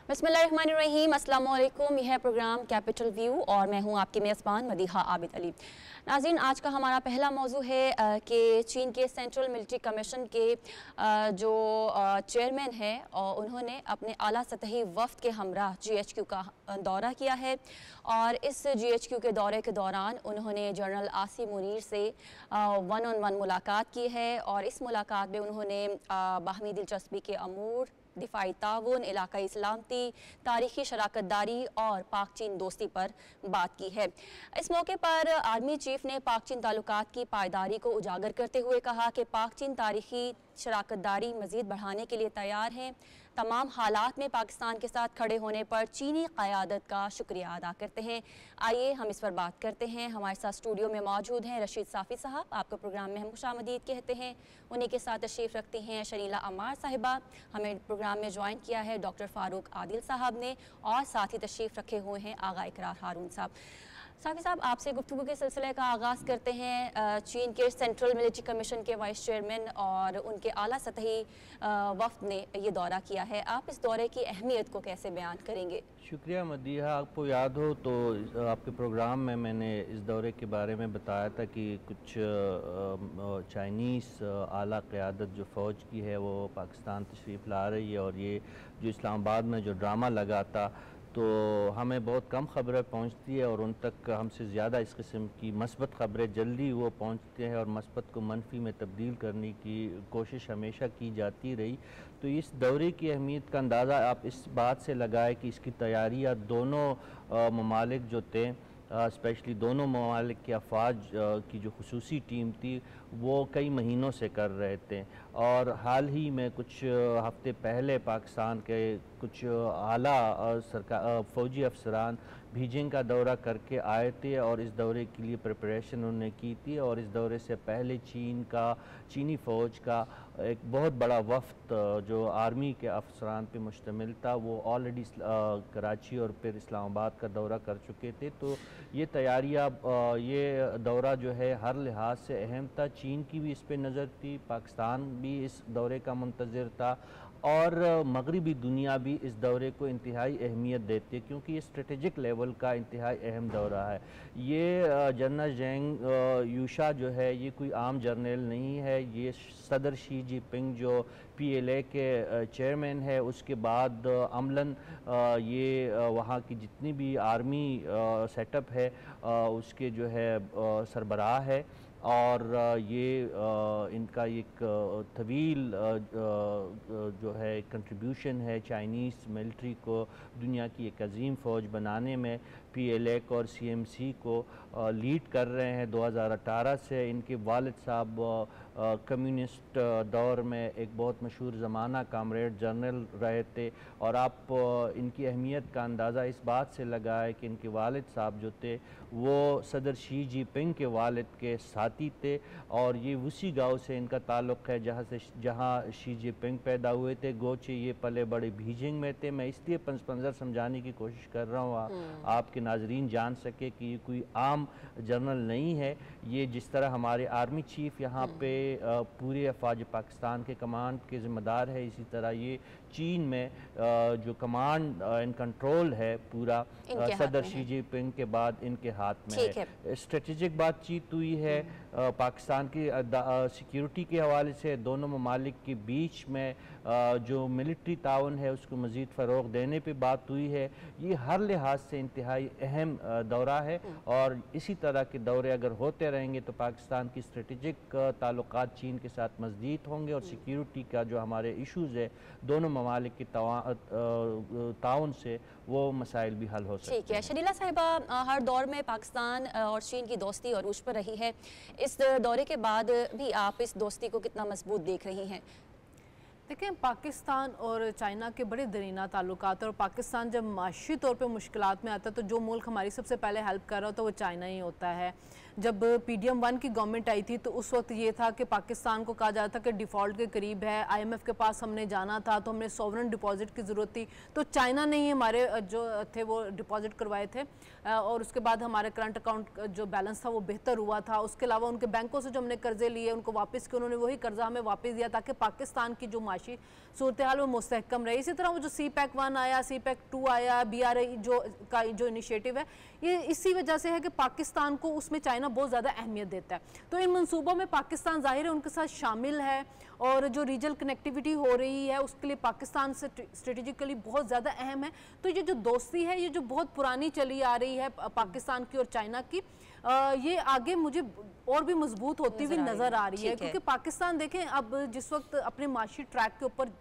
बिस्मिल्लाहिर्रहमानिर्रहीम, अस्सलाम वालेकुम। यह है प्रोग्राम कैपिटल व्यू और मैं हूं आपकी मेज़बान मदीहा आबिद अली। नाज़रीन, आज का हमारा पहला मौजू है कि चीन के सेंट्रल मिलिट्री कमीशन के जो चेयरमैन हैं और उन्होंने अपने आला सतही वफ़द के हमरा GHQ का दौरा किया है और इस GHQ के दौरे के दौरान उन्होंने जनरल आसिम मुनीर से 1-on-1 मुलाकात की है और इस मुलाकात में उन्होंने बाहमी दिलचस्पी के अमूर, दिफाई ताउन, इलाकाई सलामती, तारीखी शराकतदारी और पाक चीन दोस्ती पर बात की है। इस मौके पर आर्मी चीफ ने पाक चीन ताल्लुकात की पायदारी को उजागर करते हुए कहा कि पाक चीन तारीखी शराकतदारी मज़ीद बढ़ाने के लिए तैयार हैं। तमाम हालात में पाकिस्तान के साथ खड़े होने पर चीनी क़यादत का शुक्रिया अदा करते हैं। आइए हम इस पर बात करते हैं। हमारे साथ स्टूडियो में मौजूद हैं रशीद साफ़ी साहब, आपको प्रोग्राम में हम खुशामदीद कहते हैं। उन्हीं के साथ तशरीफ़ रखती हैं शरीला अमार साहिबा, हमें प्रोग्राम में ज्वाइन किया है डॉक्टर फ़ारूक आदिल साहब ने और साथ ही तशरीफ़ रखे हुए हैं आगा इकरार हारून साहब। साफ़ी साहब, आपसे गुफ्तगू के सिलसिले का आगाज़ करते हैं। चीन के सेंट्रल मिलिट्री कमीशन के वाइस चेयरमैन और उनके आला सतही वफ़द ने ये दौरा किया है। आप इस दौरे की अहमियत को कैसे बयान करेंगे? शुक्रिया मदीहा। आपको याद हो तो आपके प्रोग्राम में मैंने इस दौरे के बारे में बताया था कि कुछ चाइनीज़ आला क़यादत जो फ़ौज की है वो पाकिस्तान तशरीफ़ ला रही है और ये जो इस्लामाबाद में जो ड्रामा लगा था तो हमें बहुत कम ख़बरें पहुंचती है और उन तक हमसे ज़्यादा इस किस्म की मस्बत ख़बरें जल्दी वो पहुंचते हैं और मस्बत को मनफी में तब्दील करने की कोशिश हमेशा की जाती रही। तो इस दौरे की अहमियत का अंदाज़ा आप इस बात से लगाए कि इसकी तैयारियाँ दोनों ममालिक जो थे, स्पेशली दोनों ममालिक की अफवाज की जो खुसूसी टीम थी वो कई महीनों से कर रहे थे और हाल ही में कुछ हफ्ते पहले पाकिस्तान के कुछ आला सरकार फ़ौजी अफसरान बीजिंग का दौरा करके आए थे और इस दौरे के लिए प्रिपरेशन उन्होंने की थी और इस दौरे से पहले चीनी फ़ौज का एक बहुत बड़ा वफ़द जो आर्मी के अफसरान पे मुश्तमिल था वो ऑलरेडी कराची और फिर इस्लामाबाद का दौरा कर चुके थे। तो ये तैयारियाँ ये दौरा जो है हर लिहाज से अहम था। चीन की भी इस पे नज़र थी, पाकिस्तान भी इस दौरे का मुंतज़िर था और मगरबी दुनिया भी इस दौरे को इंतहाई अहमियत देती है क्योंकि ये स्ट्रेटेजिक लेवल का इंतहाई अहम दौरा है। ये जनरल जेंग यूशा जो है ये कोई आम जर्नल नहीं है, ये सदर शी जिनपिंग जो PLA के चेयरमैन है उसके बाद अमलन ये वहाँ की जितनी भी आर्मी सेटअप है उसके जो है सरबराह है और ये इनका एक तवील जो है कंट्रीब्यूशन है चाइनीज़ मिलिट्री को दुनिया की एक अजीम फ़ौज बनाने में। PLA को और CMC को लीड कर रहे हैं 2018 से। इनके वालिद साहब कम्युनिस्ट दौर में एक बहुत मशहूर ज़माना कामरेड जनरल रहे थे और आप इनकी अहमियत का अंदाज़ा इस बात से लगाए कि इनके वालिद साहब जो थे वो सदर शी जिनपिंग के वालिद के साथी थे और ये उसी गांव से इनका ताल्लुक़ है जहां शी जिनपिंग पैदा हुए थे। गोचे ये पले बड़े बीजिंग में थे। मैं इसलिए पंजर समझाने की कोशिश कर रहा हूँ आपके नाजरीन जान सके कि ये कोई आम जनरल नहीं है। ये जिस तरह हमारे आर्मी चीफ यहाँ पे पूरे अफवाज पाकिस्तान के कमांड के ज़िम्मेदार है, इसी तरह ये चीन में जो कमांड एंड कंट्रोल है पूरा सदर शी जिनपिंग के बाद इनके हाथ में है। स्ट्रेटेजिक बातचीत हुई है पाकिस्तान की सिक्योरिटी के हवाले से। दोनों ममालिक के बीच में जो मिलिट्री ताउन है उसको मज़ीद फ़रोग़ देने पे बात हुई है। ये हर लिहाज से इंतहाई अहम दौरा है और इसी तरह के दौरे अगर होते रहेंगे तो पाकिस्तान की स्ट्रेटेजिक ताल्लुकात चीन के साथ मज़ीद होंगे और सिक्योरिटी का जो हमारे इशूज़ है दोनों ममालिक के ताउन से वो मसाइल भी हल हो सकते हैं। ठीक है शरीला साहिबा, हर दौर में पाकिस्तान और चीन की दोस्ती अरूज पर रही है। इस दौरे के बाद भी आप इस दोस्ती को कितना मजबूत देख रही हैं? देखें, पाकिस्तान और चाइना के बड़े दरीना ताल्लुकात और पाकिस्तान जब माशी तौर पे मुश्किलात में आता है तो जो मुल्क हमारी सबसे पहले हेल्प कर रहा होता है वो चाइना ही होता है। जब PDM 1 की गवर्नमेंट आई थी तो उस वक्त ये था कि पाकिस्तान को कहा जाता था कि डिफ़ॉल्ट के करीब है, IMF के पास हमने जाना था तो हमने सॉवरन डिपॉजिट की ज़रूरत थी तो चाइना ने ही हमारे जो थे वो डिपॉजिट करवाए थे और उसके बाद हमारे करंट अकाउंट जो बैलेंस था वो बेहतर हुआ था। उसके अलावा उनके बैंकों से जो हमने कर्जे लिए उनको वापस किए, उन्होंने वही कर्जा हमें वापस दिया ताकि पाकिस्तान की जो माशी सूरत हाल वो मुस्तहकम रही। इसी तरह वो जो CPEC 1 आया, CPEC 2 आया, BRI जो इनिशिएटिव है, ये इसी वजह से है कि पाकिस्तान को उसमें चाइना बहुत ज़्यादा अहमियत देता है। तो इन मंसूबों में पाकिस्तान ज़ाहिर है उनके साथ शामिल है, और जो रीजनल कनेक्टिविटी हो रही है उसके लिए पाकिस्तान से स्ट्रेटेजिकली बहुत ज़्यादा अहम है। तो ये जो दोस्ती है, ये जो बहुत पुरानी चली आ रही है पाकिस्तान की और चाइना की, ये आगे मुझे और भी मजबूत होती हुई नज़र आ रही है, क्योंकि पाकिस्तान देखें अब जिस वक्त अपने माशी ट्रैक के ऊपर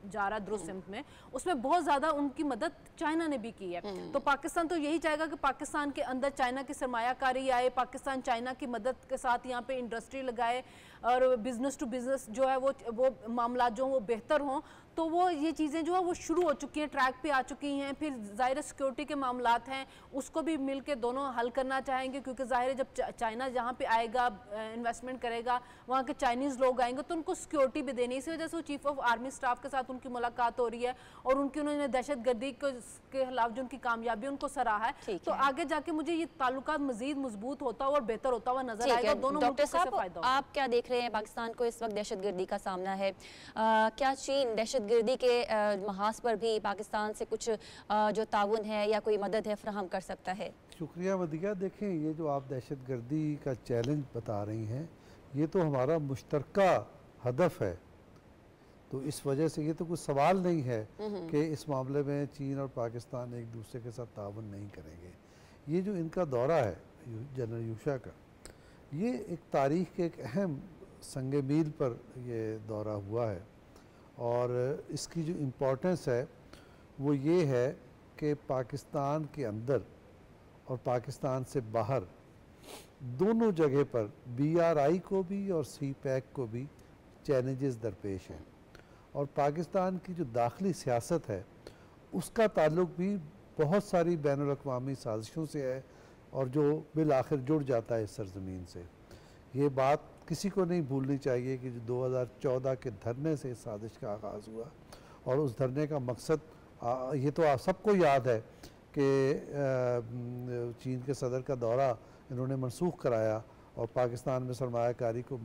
जा रहा दुरुस्त सिमत में, उसमें बहुत ज़्यादा उनकी मदद चाइना ने भी की है। तो पाकिस्तान तो यही चाहेगा कि पाकिस्तान के अंदर चाइना की सरमायाकारी आए, पाकिस्तान चाइना की मदद के साथ यहाँ पे इंडस्ट्री लगाए, और बिज़नेस टू बिज़नेस जो है वो मामला जो वो बेहतर हों। तो वो ये चीज़ें जो है वो शुरू हो चुकी हैं, ट्रैक पे आ चुकी हैं। फिर ज़ाहिर सिक्योरिटी के मामलात हैं, उसको भी मिल के दोनों हल करना चाहेंगे, क्योंकि ज़ाहिर है जब चाइना जहाँ पे आएगा, इन्वेस्टमेंट करेगा, वहाँ के चाइनीज़ लोग आएंगे तो उनको सिक्योरिटी भी देनी। इसी वजह से वो चीफ ऑफ आर्मी स्टाफ के साथ उनकी मुलाकात हो रही है, और उन्होंने दहशत गर्दी के खिलाफ जो उनकी कामयाबी उनको सराहा है। तो आगे जाके मुझे ये ताल्लुकात मजीद मजबूत होता हुआ और बेहतर होता हुआ नजर आएगा। दोनों डॉक्टर साहब, आप क्या देख रहे हैं? पाकिस्तान को इस वक्त दहशत गर्दी का सामना है, क्या चीन दहशत गर्दी के महाज पर भी पाकिस्तान से कुछ जो ताउन है या कोई मदद है फराहम कर सकता है? शुक्रिया मदिया। देखें, ये जो आप दहशत गर्दी का चैलेंज बता रही हैं, ये तो हमारा मुश्तरका हदफ है। तो इस वजह से ये तो कुछ सवाल नहीं है कि इस मामले में चीन और पाकिस्तान एक दूसरे के साथ ताउन नहीं करेंगे। ये जो इनका दौरा है जनरल यूशा का, ये एक तारीख़ के एक अहम संग मील पर ये दौरा हुआ है, और इसकी जो इम्पोर्टेंस है वो ये है कि पाकिस्तान के अंदर और पाकिस्तान से बाहर दोनों जगह पर BRI को भी और CPEC को भी चैलेंजेस दरपेश हैं, और पाकिस्तान की जो दाखिली सियासत है उसका ताल्लुक भी बहुत सारी बैनुल अक़वामी साजिशों से है, और जो बिल आखिर जुड़ जाता है इस सरजमीन से। ये बात किसी को नहीं भूलनी चाहिए कि जो 2014 के धरने से इस साजिश का आगाज़ हुआ, और उस धरने का मकसद ये तो आप सबको याद है कि चीन के सदर का दौरा इन्होंने मनसूख कराया और पाकिस्तान में सरमायाकारी को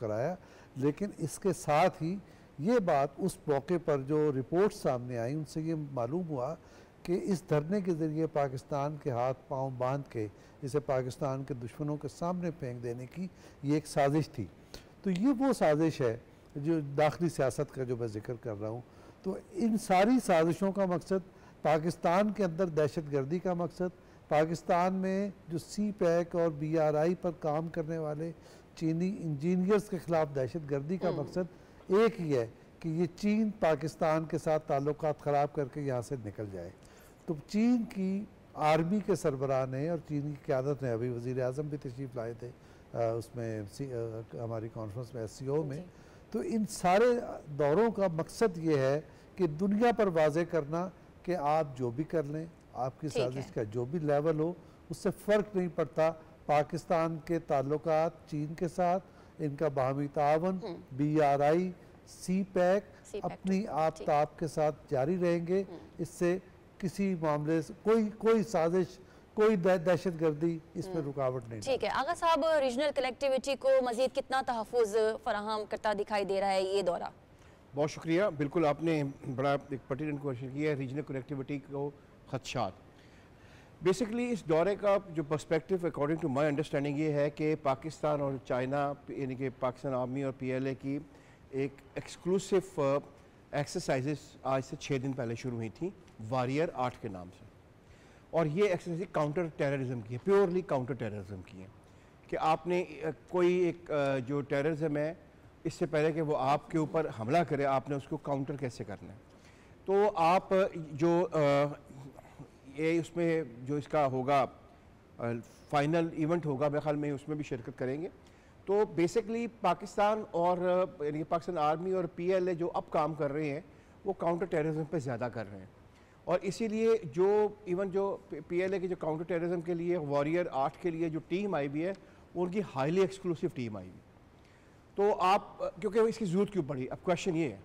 कराया। लेकिन इसके साथ ही ये बात उस मौके पर जो रिपोर्ट सामने आई उनसे ये मालूम हुआ कि इस धरने के ज़रिए पाकिस्तान के हाथ पांव बांध के इसे पाकिस्तान के दुश्मनों के सामने फेंक देने की ये एक साजिश थी। तो ये वो साजिश है जो दाखिली सियासत का जो मैं ज़िक्र कर रहा हूँ। तो इन सारी साजिशों का मकसद, पाकिस्तान के अंदर दहशत गर्दी का मकसद, पाकिस्तान में जो CPEC और BRI पर काम करने वाले चीनी इंजीनियर्स के ख़िलाफ़ दहशत गर्दी का मकसद एक ही है कि ये चीन पाकिस्तान के साथ ताल्लुकात ख़राब करके यहाँ से निकल जाए। तो चीन की आर्मी के सरबराह ने और चीन की क़यादत ने, अभी वज़ीर आज़म भी तशरीफ़ लाए थे उसमें हमारी कॉन्फ्रेंस में SCO में, तो इन सारे दौरों का मकसद ये है कि दुनिया पर वाज़े करना कि आप जो भी कर लें, आपकी साजिश का जो भी लेवल हो, उससे फ़र्क नहीं पड़ता। पाकिस्तान के ताल्लुकात चीन के साथ, इनका बाहमी तावन, BRI, CPEC अपनी आप ताप के साथ जारी रहेंगे। इससे किसी मामले से कोई साजिश, कोई दहशत गर्दी इसमें रुकावट नहीं। ठीक है आगा साहब, रीजनल कनेक्टिविटी को मजीद कितना तहफ़्फ़ुज़ फराहम करता दिखाई दे रहा है ये दौरा? बहुत शुक्रिया। बिल्कुल आपने बड़ा एक पर्टिनेंट क्वेश्चन किया है, रीजनल कनेक्टिविटी को खदशात। बेसिकली इस दौरे का जो perspective according to my understanding ये है कि पाकिस्तान और चाइना, यानी कि पाकिस्तान आर्मी और PLA की एक एक्सक्लूसिव एक्सरसाइजेस आज से 6 दिन पहले शुरू हुई थी वॉरियर 8 के नाम से, और ये एक्सरसाइज काउंटर टेररिज्म की है, प्योरली काउंटर टेररिज्म की है कि आपने कोई एक जो टेररिज्म है, इससे पहले कि वो आपके ऊपर हमला करे, आपने उसको काउंटर कैसे करना है। तो आप जो ये उसमें जो इसका होगा फाइनल इवेंट होगा, मेरे ख्याल में उसमें भी शिरकत करेंगे। तो बेसिकली पाकिस्तान और यानी पाकिस्तान आर्मी और PLA जो अब काम कर रहे हैं वो काउंटर टेररिज्म पे ज़्यादा कर रहे हैं, और इसीलिए जो इवन जो PLA के जो काउंटर टेररिज्म के लिए वॉरियर 8 के लिए जो टीम आई हुई है वो उनकी हाईली एक्सक्लूसिव टीम आई हुई। तो आप क्योंकि इसकी ज़रूरत क्यों पड़ी, अब क्वेश्चन ये है,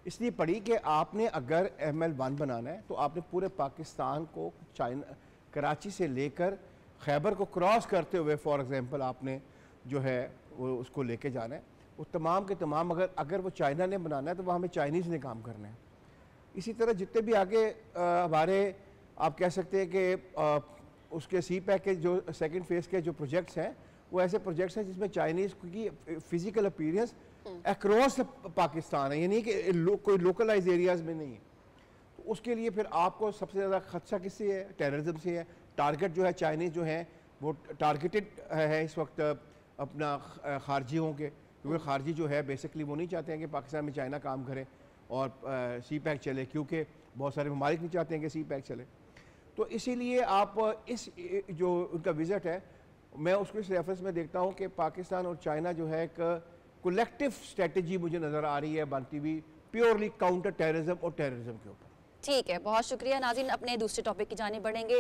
इसलिए पड़ी कि आपने अगर ML1 बनाना है तो आपने पूरे पाकिस्तान को चाइना, कराची से लेकर खैबर को क्रॉस करते हुए फॉर एग्जांपल आपने जो है वो उसको लेके जाना है। वो तमाम के तमाम अगर वो चाइना ने बनाना है तो वो हमें चाइनीज़ ने काम करना है। इसी तरह जितने भी आगे हमारे आप कह सकते हैं कि उसके सी पैक के जो सेकंड फेज़ के जो प्रोजेक्ट्स हैं वो ऐसे प्रोजेक्ट्स हैं जिसमें चाइनीज़ की फ़िज़िकल अपीयरेंस अक्रॉस पाकिस्तान है, यानी कि कोई लोकलाइज एरियाज़ में नहीं है। तो उसके लिए फिर आपको सबसे ज़्यादा खदशा किससे है? टेररिज्म से है। टारगेट जो है चाइनीज़ जो है वो टारगेटेड है इस वक्त अपना खारजियों के, क्योंकि खारजी जो है बेसिकली वो नहीं चाहते हैं कि पाकिस्तान में चाइना काम करे और सी पैक चले, क्योंकि बहुत सारे ममालिक नहीं चाहते हैं कि सी पैक चले। तो इसीलिए आप इस जो उनका विज़िट है मैं उसको इस रेफरेंस में देखता हूँ कि पाकिस्तान और चाइना जो है एक कलेक्टिव स्ट्रेटजी मुझे नज़र आ रही है बनती हुई प्योरली काउंटर टेररिज्म और टेररिज्म के ऊपर। ठीक है, बहुत शुक्रिया। नाज़रीन, अपने दूसरे टॉपिक की जाने बढ़ेंगे।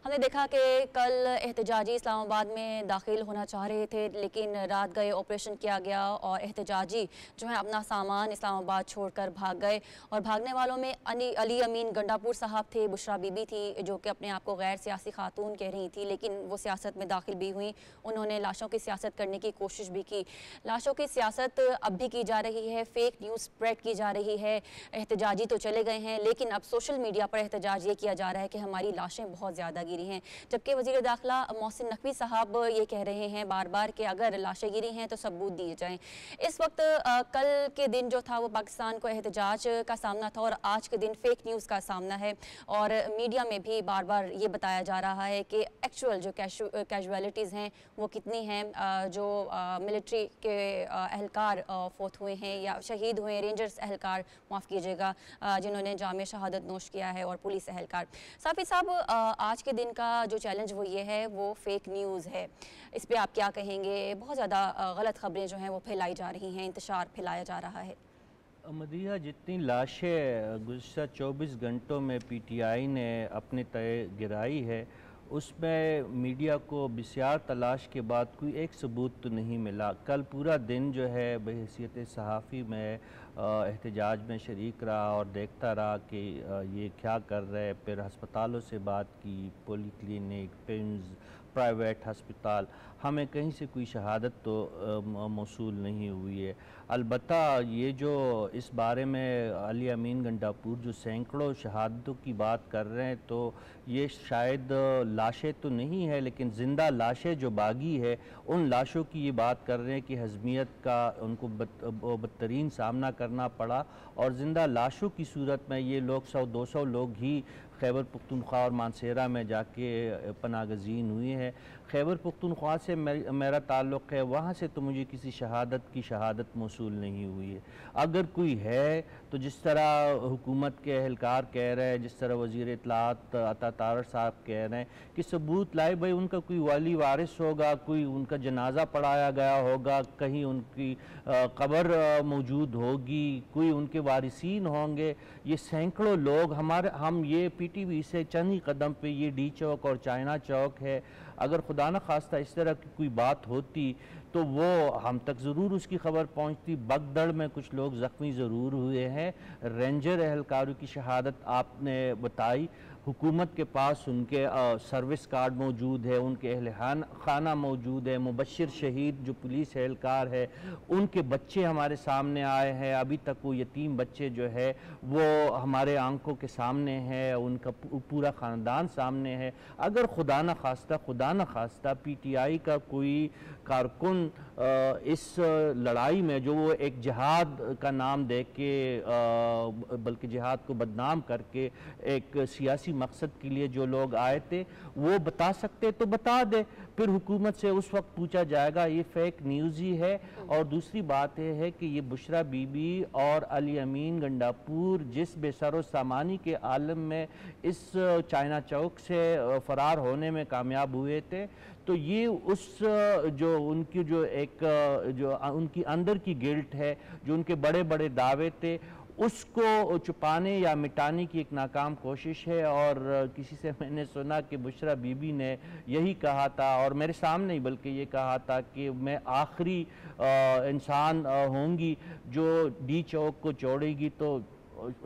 हमने देखा कि कल एहतजाजी इस्लामाबाद में दाखिल होना चाह रहे थे, लेकिन रात गए ऑपरेशन किया गया और एहतजाजी जो है अपना सामान इस्लामाबाद छोड़कर भाग गए। और भागने वालों में अली अमीन गंडापुर साहब थे, बुशरा बीबी थी जो कि अपने आप को गैर सियासी खातून कह रही थी, लेकिन वो सियासत में दाखिल भी हुई। उन्होंने लाशों की सियासत करने की कोशिश भी की। लाशों की सियासत अब भी की जा रही है, फेक न्यूज़ स्प्रेड की जा रही है। एहतजाजी तो चले गए हैं, लेकिन अब सोशल मीडिया पर एहतजाज ये किया जा रहा है कि हमारी लाशें बहुत ज़्यादा गिरी हैं, जबकि वज़ीर दाखिला मोहसिन नकवी साहब ये कह रहे हैं बार बार कि अगर लाशें गिरी हैं तो सबूत दिए जाएं। इस वक्त कल के दिन जो था वो पाकिस्तान को एहतजाज का सामना था और आज के दिन फेक न्यूज़ का सामना है। और मीडिया में भी बार बार ये बताया जा रहा है कि एक्चुअल जो कैजुअलिटीज़ हैं वो कितनी हैं। जो मिलिट्री के एहलकार फौत हुए हैं या शहीद हुए, रेंजर्स एहलकार माफ़ कीजिएगा, जिन्होंने जामे शहादत नोश किया है, और पुलिस एहलकार। साफी साहब, आज के दिन का जो चैलेंज वो ये है वो फेक न्यूज़ है। इस पे आप क्या कहेंगे? बहुत ज़्यादा गलत खबरें जो हैं वो फैलाई जा रही हैं, इंतशार फैलाया जा रहा है। मदीहा, जितनी लाशें गुज़श्ता 24 घंटों में पीटीआई ने अपने तय गिराई है उसमें मीडिया को बिस्यार तलाश के बाद कोई एक सबूत तो नहीं मिला। कल पूरा दिन जो है बहैसियत सहाफ़ी में एहतजाज में शरीक रहा और देखता रहा कि ये क्या कर रहे। फिर हस्पतालों से बात की, पोली क्लिनिक, पिम्स, प्राइवेट हस्पताल, हमें कहीं से कोई शहादत तो मौसूल नहीं हुई है। अलबत्ता ये जो इस बारे में अली अमीन गंडापुर जो सैकड़ों शहादतों की बात कर रहे हैं, तो ये शायद लाशें तो नहीं है, लेकिन ज़िंदा लाशें जो बागी है उन लाशों की ये बात कर रहे हैं कि हज़मियत का उनको बदतरीन सामना करना पड़ा। और ज़िंदा लाशों की सूरत में ये लोग 100-200 लोग ही खैबर पख्तूनख्वा और मानसेरा में जाके पनागज़ीन हुए हैं। खैबर पख्तूनख्वा से मेरा ताल्लुक़ है, वहाँ से तो मुझे किसी शहादत की शहादत मौसूल नहीं हुई है। अगर कोई है तो जिस तरह हुकूमत के एहलकार कह रहे हैं, जिस तरह वज़ीर इत्तलात अता तारड़ साहब कह रहे हैं कि सबूत लाए, भाई उनका कोई वाली वारिस होगा, कोई उनका जनाजा पढ़ाया गया होगा, कहीं उनकी कब्र मौजूद होगी, कोई उनके वारिसीन होंगे। ये सैकड़ों लोग हम ये पीटीवी से चंद ही कदम पे ये डी चौक और चाइना चौक है। अगर खुदा न खास्ता इस तरह की कोई बात होती तो वो हम तक ज़रूर उसकी खबर पहुंचती। बगदड़ में कुछ लोग ज़ख्मी ज़रूर हुए हैं। रेंजर एहलकारों की शहादत आपने बताई, हुकूमत के पास उनके सर्विस कार्ड मौजूद है, उनके अहल खाना मौजूद है। मुबश्शिर शहीद जो पुलिस एहलकार है उनके बच्चे हमारे सामने आए हैं। अभी तक वो यतीम बच्चे जो है वो हमारे आंखों के सामने है, उनका पूरा ख़ानदान सामने है। अगर खुदा न खास्ता पीटीआई का कोई कारकुन इस लड़ाई में जो वो एक जिहाद का नाम दे के बल्कि जिहाद को बदनाम करके एक सियासी मकसद के लिए जो लोग आए थे वो बता सकते तो बता दे, फिर हुकूमत से उस वक्त पूछा जाएगा। ये फेक न्यूज़ ही है। और दूसरी बात यह है कि ये बुशरा बीबी और अली अमीन गंडापुर जिस बेसरो सामानी के आलम में इस चाइना चौक से फ़रार होने में कामयाब हुए थे, तो ये उस जो उनकी जो एक जो उनकी अंदर की गिल्ट है, जो उनके बड़े बड़े दावे थे, उसको छुपाने या मिटाने की एक नाकाम कोशिश है। और किसी से मैंने सुना कि बुशरा बीबी ने यही कहा था, और मेरे सामने ही बल्कि ये कहा था कि मैं आखिरी इंसान होंगी जो डी चौक को छोड़ेगी। तो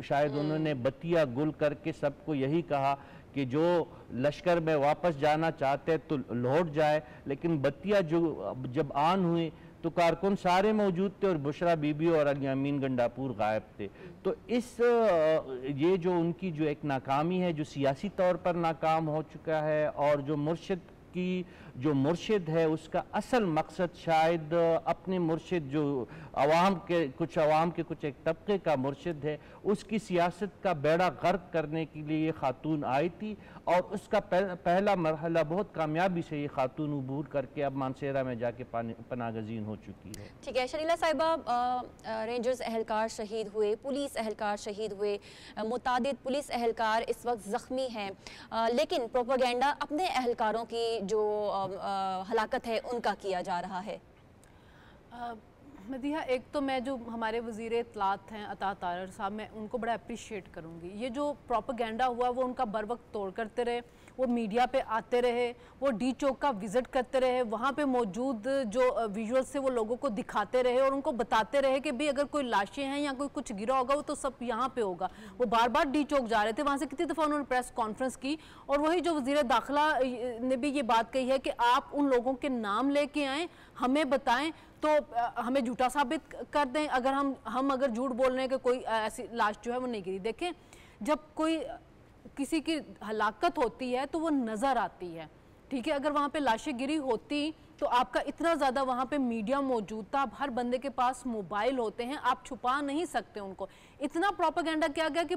शायद उन्होंने बतिया गुल करके सबको यही कहा कि जो लश्कर में वापस जाना चाहते तो लौट जाए, लेकिन बतिया जो जब आन हुई तो कारकुन सारे मौजूद थे और बुशरा बीबी और अली अमीन गंडापुर गायब थे। तो इस ये जो उनकी जो एक नाकामी है, जो सियासी तौर पर नाकाम हो चुका है, और जो मुर्शिद की जो मुर्शिद है उसका असल मकसद शायद अपने मुर्शिद जो अवाम के कुछ एक तबके का मुर्शिद है, उसकी सियासत का बेड़ा गर्क करने के लिए ये खातून आई थी, और उसका पहला मरहला बहुत कामयाबी से ये खातून उबूर करके अब मानसेरा में जाके पनागजीन हो चुकी है। ठीक है शरीला साहिबा, रेंजर्स एहलकार शहीद हुए, पुलिस एहलकार शहीद हुए, मुतादिद पुलिस एहलकार इस वक्त ज़ख्मी हैं, लेकिन प्रोपेगेंडा अपने एहलकारों की जो हलाकत है उनका किया जा रहा है। मदीहा, एक तो मैं जो हमारे वज़ीर इत्तलात हैं अता तारर साहब, मैं उनको बड़ा अप्रिशिएट करूँगी। ये जो प्रोपेगेंडा हुआ वो उनका बर वक्त तोड़ करते रहे, वो मीडिया पे आते रहे, वो डी चौक का विज़िट करते रहे, वहाँ पे मौजूद जो विजुअल्स से वो लोगों को दिखाते रहे और उनको बताते रहे कि भाई अगर कोई लाशें हैं या कोई कुछ गिरा होगा वो तो सब यहाँ पे होगा। वो बार बार डी चौक जा रहे थे, वहाँ से कितनी दफ़ा उन्होंने प्रेस कॉन्फ्रेंस की, और वही जो वज़ीर दाखिला ने भी ये बात कही है कि आप उन लोगों के नाम लेके आएँ, हमें बताएं तो हमें झूठा साबित कर दें अगर हम अगर झूठ बोल रहे हैं कि कोई ऐसी लाश जो है वो नहीं गिरी। देखें, जब कोई किसी की हलाकत होती है तो वो नज़र आती है, ठीक है। अगर वहाँ पे लाशें गिरी होती तो आपका इतना ज़्यादा वहाँ पे मीडिया मौजूद था, अब हर बंदे के पास मोबाइल होते हैं, आप छुपा नहीं सकते उनको। इतना प्रोपेगेंडा किया गया कि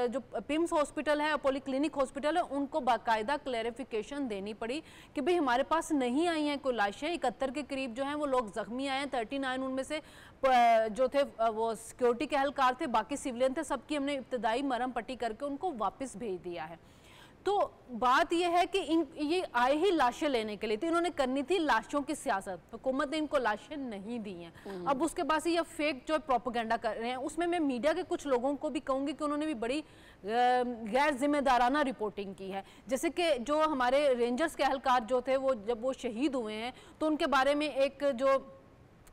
जो पिम्स हॉस्पिटल है, पॉली क्लिनिक हॉस्पिटल है, उनको बाकायदा क्लैरिफिकेशन देनी पड़ी कि भाई हमारे पास नहीं आई हैं कोई लाशें, 71 के करीब जो हैं वो लोग ज़ख्मी आए हैं, 39 उनमें से जो थे वो सिक्योरिटी के एहलकार थे, बाकी सिविलियन थे, सबकी हमने इब्तदाई मरहम पट्टी करके उनको वापस भेज दिया है। तो बात यह है कि ये आए ही लाशें लेने के लिए, तो इन्होंने करनी थी लाशों की सियासत, हुकूमत ने इनको लाशें नहीं दी हैं। अब उसके बाद ये फेक जो प्रोपेगेंडा कर रहे हैं, उसमें मैं मीडिया के कुछ लोगों को भी कहूँगी कि उन्होंने भी बड़ी गैर जिम्मेदाराना रिपोर्टिंग की है। जैसे कि जो हमारे रेंजर्स के एहलकार जो थे वो जब वो शहीद हुए हैं तो उनके बारे में एक जो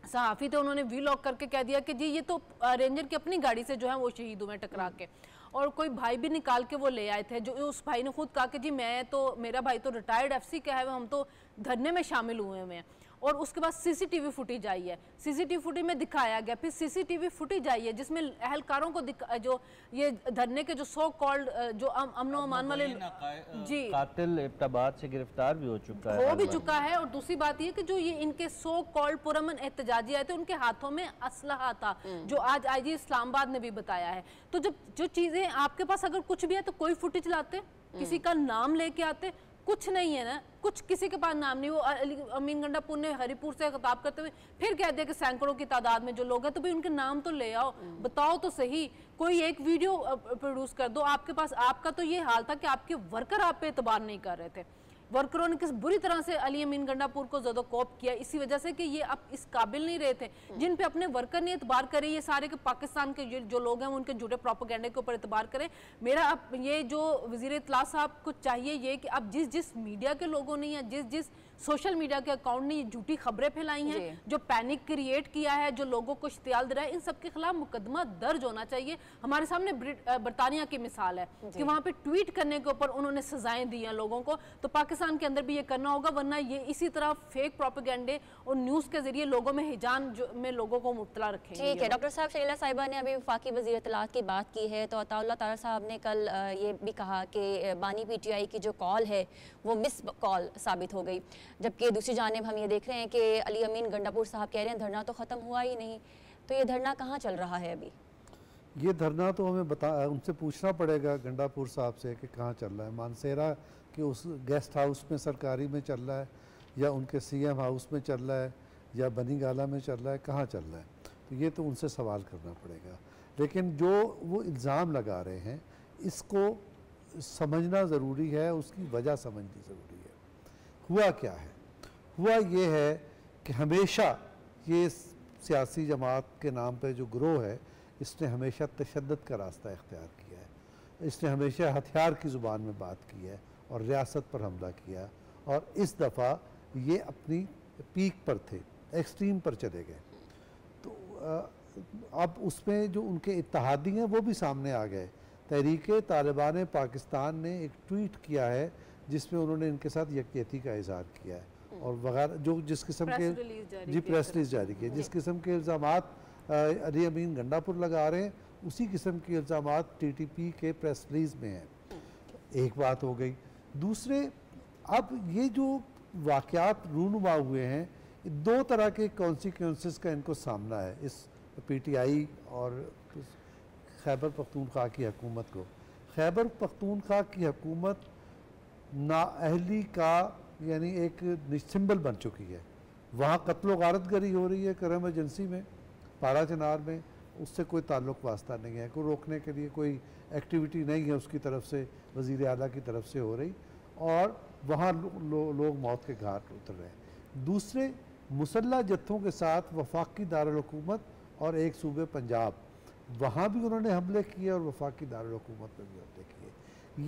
सहाफ़ी थे उन्होंने वीलॉग करके कह दिया कि जी ये तो रेंजर की अपनी गाड़ी से जो है वो शहीद हुए टकरा के, और कोई भाई भी निकाल के वो ले आए थे, जो उस भाई ने खुद कहा कि जी मेरा भाई तो रिटायर्ड एफसी का है, हम तो धरने में शामिल हुए हैं। और उसके बाद सीसीटीवी फुटेज आई है, सीसीटीवी फुटेज में दिखाया गया, फिर सीसीटीवी फुटेज आई है जिसमें एहलकारों को जो ये धरने के जो सो कॉल्ड जो अमनो अमान वाले जी कातिल इब्तबाद से गिरफ्तार भी हो चुका है और दूसरी बात ये कि जो ये इनके सो कॉल्ड पुरअमन एहतजाजी आए थे उनके हाथों में असलहा था, जो आज आईजी इस्लामाबाद ने भी बताया है। तो जब जो चीजें आपके पास अगर कुछ भी है तो कोई फुटेज लाते, किसी का नाम लेके आते, कुछ नहीं है ना, कुछ किसी के पास नाम नहीं। वो अली अमीन गंडापुर ने हरिपुर से खिताब करते हुए फिर कह दिया कि सैकड़ों की तादाद में जो लोग हैं, तो भाई उनके नाम तो ले आओ, बताओ तो सही, कोई एक वीडियो प्रोड्यूस कर दो। आपके पास आपका तो ये हाल था कि आपके वर्कर आप पे एतबार नहीं कर रहे थे, वर्करों ने किस बुरी तरह से अली अमीन गंडापुर को ज़दोकोप किया, इसी वजह से कि ये अब इस काबिल नहीं रहे थे जिन पे अपने वर्कर ने एतबार करे। ये सारे के पाकिस्तान के जो लोग हैं उनके झूठे प्रोपेगेंडे के ऊपर एतबार करें। मेरा अब ये जो वज़ीर इत्तला साहब को चाहिए ये कि अब जिस मीडिया के लोगों ने या जिस सोशल मीडिया के अकाउंट ने ये झूठी खबरें फैलाई हैं, जो पैनिक क्रिएट किया है, जो लोगों को इश्तियाल दे रहा है, इन सब के खिलाफ मुकदमा दर्ज होना चाहिए। हमारे सामने बरतानिया की मिसाल है कि वहाँ पे ट्वीट करने के ऊपर उन्होंने सजाएं दी हैं लोगों को, तो पाकिस्तान के अंदर भी ये करना होगा, वरना ये इसी तरह फेक प्रोपेगेंडे और न्यूज़ के जरिए लोगों में हिजान में लोगों को मुब्तला रखेंगे। ठीक है, डॉक्टर साहब, शरीला साहिबा ने अभी वफाकी वज़ीर इत्तलात की बात की है, तो अताउल्लाह तारर साहब ने कल ये भी कहा कि बानी PTI की जो कॉल है वो मिस कॉल साबित हो गई, जबकि दूसरी जानिब हम ये देख रहे हैं कि अली अमीन गंडापुर साहब कह रहे हैं धरना तो ख़त्म हुआ ही नहीं, तो ये धरना कहाँ चल रहा है अभी? ये धरना तो हमें उनसे पूछना पड़ेगा गंडापुर साहब से कि कहाँ चल रहा है। मानसेरा के उस गेस्ट हाउस में सरकारी में चल रहा है, या उनके CM हाउस में चल रहा है, या बनी गाला में चल रहा है, कहाँ चल रहा है? तो ये तो उनसे सवाल करना पड़ेगा। लेकिन जो वो इल्ज़ाम लगा रहे हैं इसको समझना ज़रूरी है, उसकी वजह समझनी ज़रूरी है। हुआ क्या है? हुआ ये है कि हमेशा ये सियासी जमात के नाम पे जो ग्रोह है इसने हमेशा तशद्दुद का रास्ता इख्तियार किया है, इसने हमेशा हथियार की ज़ुबान में बात की है और रियासत पर हमला किया, और इस दफ़ा ये अपनी पीक पर थे, एक्सट्रीम पर चले गए। तो अब उसमें जो उनके इत्तेहादी हैं वो भी सामने आ गए। तहरीके तालिबान पाकिस्तान ने एक ट्वीट किया है जिसमें उन्होंने इनके साथ यकजहती का इज़हार किया है, और वगैरह जो जिस किस्म के जी प्रेस रिलीज जारी किए, जिस किस्म के इल्ज़ामात अली अमीन गंडापुर लगा रहे हैं उसी किस्म के इल्ज़ामात टीटीपी के प्रेस रिलीज में हैं। एक बात हो गई। दूसरे, अब ये जो वाक़यात रूनुमा हुए हैं, दो तरह के कॉन्सिक्वेंसेस का इनको सामना है इस पीटीआई और खैबर पख्तूनख्वा की हुकूमत को। खैबर पख्तूनख्वा की हुकूमत नाअहली का यानी एक सिंबल बन चुकी है। वहाँ कत्लो गारत गरी हो रही है करम एजेंसी में, पारा चनार में, उससे कोई ताल्लुक़ वास्ता नहीं है, कोई रोकने के लिए कोई एक्टिविटी नहीं है उसकी तरफ से, वज़ीर आला की तरफ से हो रही, और वहाँ लोग मौत के घाट उतर रहे हैं। दूसरे, मुसल्ला जत्थों के साथ वफाकी दारुल हुकूमत और एक सूबे पंजाब, वहाँ भी उन्होंने हमले किए और वफाकी दारुल हुकूमत पर भी हमले किए।